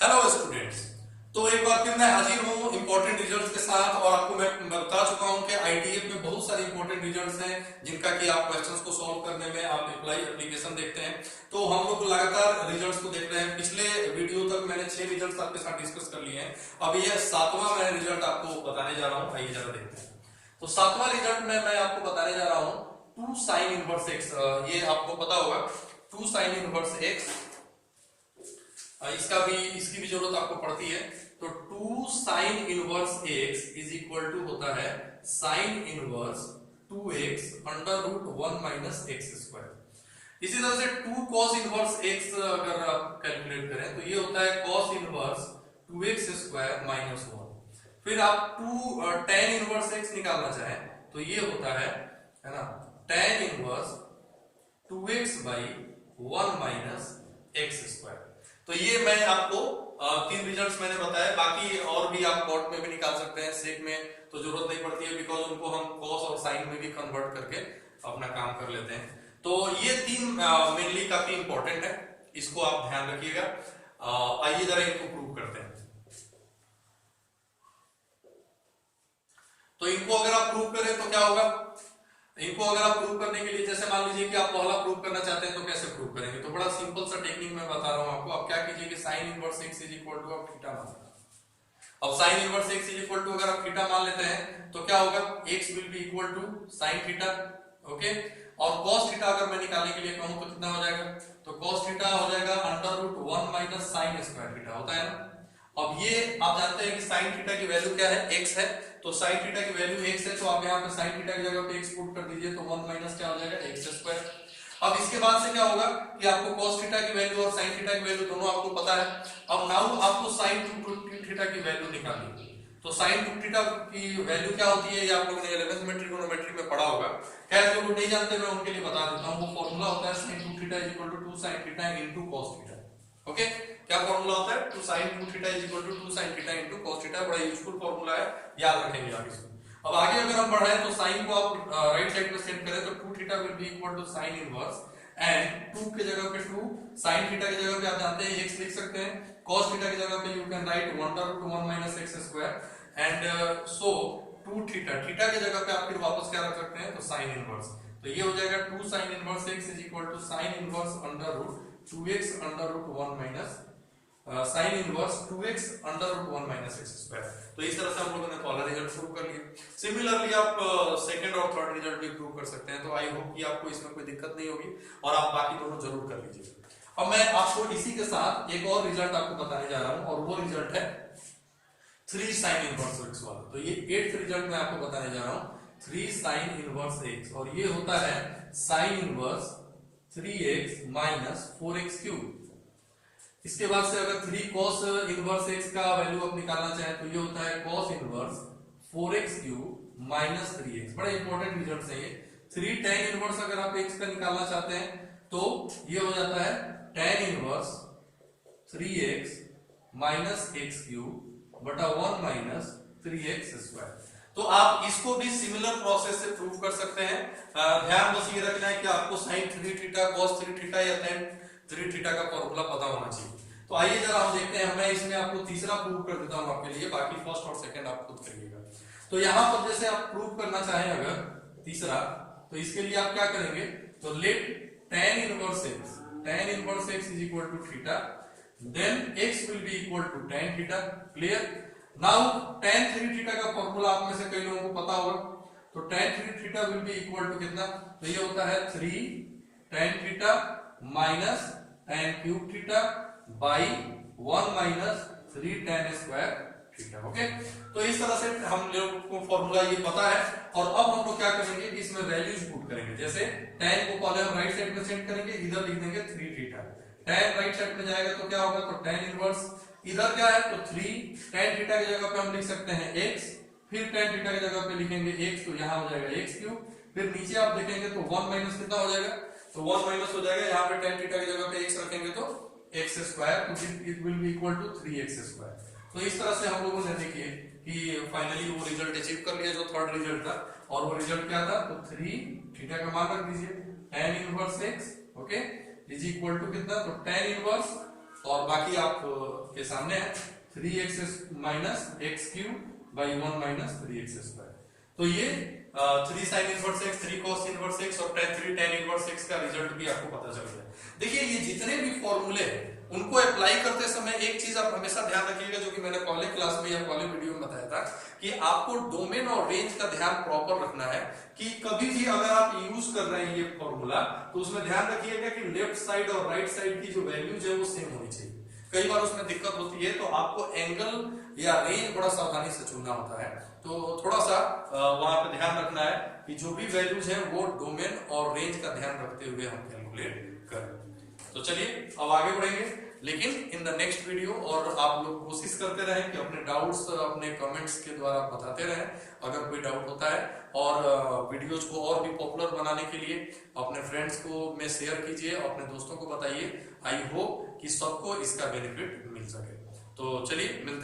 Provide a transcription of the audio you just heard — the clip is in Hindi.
Hello students. तो एक बार फिर मैं हाजिर हूँ इंपॉर्टेंट रिजल्ट्स के साथ और आपको मैं बता चुका हूँ कि आईटीएफ में बहुत सारे इंपॉर्टेंट रिजल्ट्स हैं जिनका कि आप क्वेश्चंस को सॉल्व करने में आप अप्लाई एप्लीकेशन देखते हैं। तो हम लोग लगातार रिजल्ट्स को देख रहे हैं। पिछले वीडियो तक मैंने 6 रिजल्ट्स आपके साथ डिस्कस कर लिए हैं। अब ये 7वां मैं रिजल्ट आपको बताने जा रहा हूँ। आइए जरा देखते हैं। तो 7वां रिजल्ट में मैं आपको बताने जा रहा हूँ 2 साइन इनवर्स एक्स। ये आपको पता होगा 2 साइन इनवर्स एक्स। इसकी भी जरूरत आपको पड़ती है। तो 2 sine inverse x is equal to होता है sine inverse 2x under root 1 minus x square. इसी तरह से 2 कॉस इनवर्स x अगर आप कैलकुलेट करें तो ये होता है cos inverse 2x square minus 1। फिर आप 2 tan इनवर्स x निकालना चाहें तो ये होता है ना tan inverse 2x by 1 minus x square. तो ये मैं आपको 3 रिजल्ट्स मैंने बताया। बाकी और भी आप कॉट में भी निकाल सकते हैं, सेक में तो जरूरत नहीं पड़ती है बिकॉज उनको हम कॉस और साइन में भी कन्वर्ट करके अपना काम कर लेते हैं। तो ये 3 मेनली काफी इंपॉर्टेंट है, इसको आप ध्यान रखिएगा। आइए जरा इनको प्रूव करते हैं। तो इनको अगर आप प्रूव करें तो क्या होगा, इनको अगर आप प्रूव करने के लिए जैसे मान लीजिए कि आप पहला प्रूव करना चाहते हैं तो कैसे प्रूव करेंगे। तो बड़ा सिंपल सा टेक्निक मैं बता रहा हूं आपको। आप क्या कीजिए कि sine inverse x is equal to आप थीटा मान लें। अब sine inverse x is equal to अगर आप थीटा मान लेते हैं तो क्या होगा, x will be equal to sine theta. Okay, और cos थीटा अगर मैं निकालने के लिए कहूं तो कितना हो जाएगा, तो cos थीटा हो जाएगा under root 1 minus sine square theta होता है ना। अब ये आप जानते हैं कि साइन थीटा की वैल्यू क्या है, x है। तो साइन थीटा की वैल्यू x है तो आप यहाँ पे साइन थीटा की जगह पे x पुट कर दीजिए तो 1 माइनस क्या हो जाएगा एक्स स्क्वायर। अब इसके बाद से क्या होगा कि आपको cos थीटा की वैल्यू और sin थीटा की वैल्यू दोनों आपको पता है। अब नाउ आपको sin 2 थीटा की वैल्यू निकालनी है। तो sin 2 थीटा की वैल्यू क्या होती है ये आप लोगों ने 11th में ट्रिगोनोमेट्री में पढ़ा होगा। खैर जो लोग नहीं जानते मैं उनके लिए बता देता हूँ। वो फॉर्मूला होता है sin 2 theta is equal to 2 sin theta into cos theta. Okay, क्या फॉर्मूला होता है, 2 sin 2 theta is equal to 2 sin theta into cos theta. बड़ा यूजफुल फॉर्मूला है, याद रखेंगे आप इसको। अब आगे अगर हम बढ़ाएं तो sin को आप राइट साइड में सेट करें तो 2 theta will be equal to sin inverse and 2 के जगह पे 2 sin थीटा की जगह पे आप जानते हैं x लिख सकते हैं। cos थीटा की जगह पे you can write 1 under root 1 minus x square and so 2 theta theta की जगह पे आप फिर वापस क्या रख सकते हैं तो sin इनवर्स। तो ये हो जाएगा 2 sin inverse x is equal to sin inverse under root 2x under root 1 minus sine inverse 2x under root 1 minus x square. तो इस तरह से हम लोगों ने पहला रिजल्ट प्रूव कर लिया। सिमिलरली आप सेकंड और थर्ड रिजल्ट भी प्रूव कर सकते हैं। तो आई होप कि आपको इसमें कोई दिक्कत नहीं होगी और आप बाकी दोनों जरूर कर लीजिए। अब मैं आपको इसी के साथ एक और रिजल्ट आपको बताने जा रहा हूं और वो रिजल्ट है 3 साइन इनवर्स x वाला। तो ये 8th रिजल्ट मैं आपको बताने जा रहा हूं 3 साइन इनवर्स x और ये होता है sine inverse 3x minus 4x cube. इसके बाद से अगर 3 cos इनवर्स x का वैल्यू आप निकालना चाहें तो ये होता है cos inverse 4x cube minus 3x। बड़े इंपॉर्टेंट रिजल्ट है ये। 3 tan इनवर्स अगर आप x का निकालना चाहते हैं तो ये हो जाता है tan inverse 3x minus x cube बटा 1 माइनस 3x स्क्वायर। तो आप इसको भी सिमिलर प्रोसेस से प्रूव कर सकते हैं। ध्यान बस ये रखना है कि आपको sin 3 थीटा cos 3 थीटा या tan 3 थीटा का फॉर्मूला पता होना चाहिए। तो आइए जरा हम देखते हैं। मैं इसमें आपको तीसरा प्रूव कर देता हूं आपके लिए, बाकी फर्स्ट और सेकंड आप खुद करिएगा। तो यहां पर जैसे आप प्रूव करना चाहें अगर तीसरा तो इसके लिए आप क्या करेंगे तो let tan inverse x is equal to theta then x will be equal to tan theta. Clear. Now tan 3 theta का फॉर्मूला आप में से कई लोगों को पता होगा। तो tan 3 theta will be equal to कितना, तो ये होता है 3 tan theta minus tan cube theta by 1 minus 3 tan square theta. Okay, तो इस तरह से हम लोग को फॉर्मूला ये पता है। और अब हम लोग क्या करेंगे इसमें वैल्यूज पुट करेंगे। जैसे tan को पहले हम राइट साइड में सेट करेंगे, इधर लिख देंगे 3 थीटा। tan राइट साइड में जाएगा तो क्या होगा, तो tan इनवर्स इधर क्या है तो 3 tan थीटा की जगह पे हम लिख सकते हैं x, फिर tan थीटा की जगह पे लिखेंगे x तो यहाँ हो जाएगा x क्यूब। फिर नीचे आप देखेंगे तो 1 माइनस कितना हो जाएगा, तो 1 माइनस हो जाएगा। यहाँ पे tan थीटा की जगह पे x रखेंगे तो x स्क्वायर, तो it will be equal to 3x square. तो इस तरह से हम लोगों ने देखिए कि फाइनली वो रिजल्ट अचीव कर लिया जो थर्ड रिजल्ट था। और वो रिजल्ट क्या था, तो 3 थीटा का मान रख दीजिए tan inverse x okay is equal to कितना, तो tan इनवर्स और बाकी आप के सामने है 3x minus x cube by 1 minus 3x square. तो ये 3 sign inverse x, 3 cos inverse x और 3 tan इनवर्स x का रिजल्ट भी आपको पता चल गया। देखिए ये जितने भी फॉर्मूले उनको अप्लाई करते समय एक चीज आप हमेशा ध्यान रखिएगा, जो कि मैंने पहले क्लास में या पहले वीडियो में बताया था, कि आपको डोमेन और रेंज का ध्यान प्रॉपर रखना है। कि कभी भी अगर आप यूज कर रहे हैं ये फॉर्मूला, तो उसमें ध्यान रखिएगा कि लेफ्ट साइड और राइट साइड की जो वैल्यूज है वो सेम होनी चाहिए। कई बार उसमें दिक्कत होती है, तो आपको एंगल या रेंज बड़ा सावधानी से चुनना होता है। तो थोड़ा सा वहां पे ध्यान रखना है कि जो भी वैल्यूज है वो डोमेन और रेंज का ध्यान रखते हुए हम कैलकुलेट करें। तो चलिए अब आगे बढ़ेंगे, लेकिन इन द नेक्स्ट वीडियो। और आप लोग कोशिश करते रहें कि अपने डाउट्स अपने कमेंट्स के द्वारा बताते रहें अगर कोई डाउट होता है। और वीडियोज को और भी पॉपुलर बनाने के लिए अपने फ्रेंड्स को में शेयर कीजिए, अपने दोस्तों को बताइए। आई होप कि सबको इसका बेनिफिट मिल सके। तो चलिए मिलते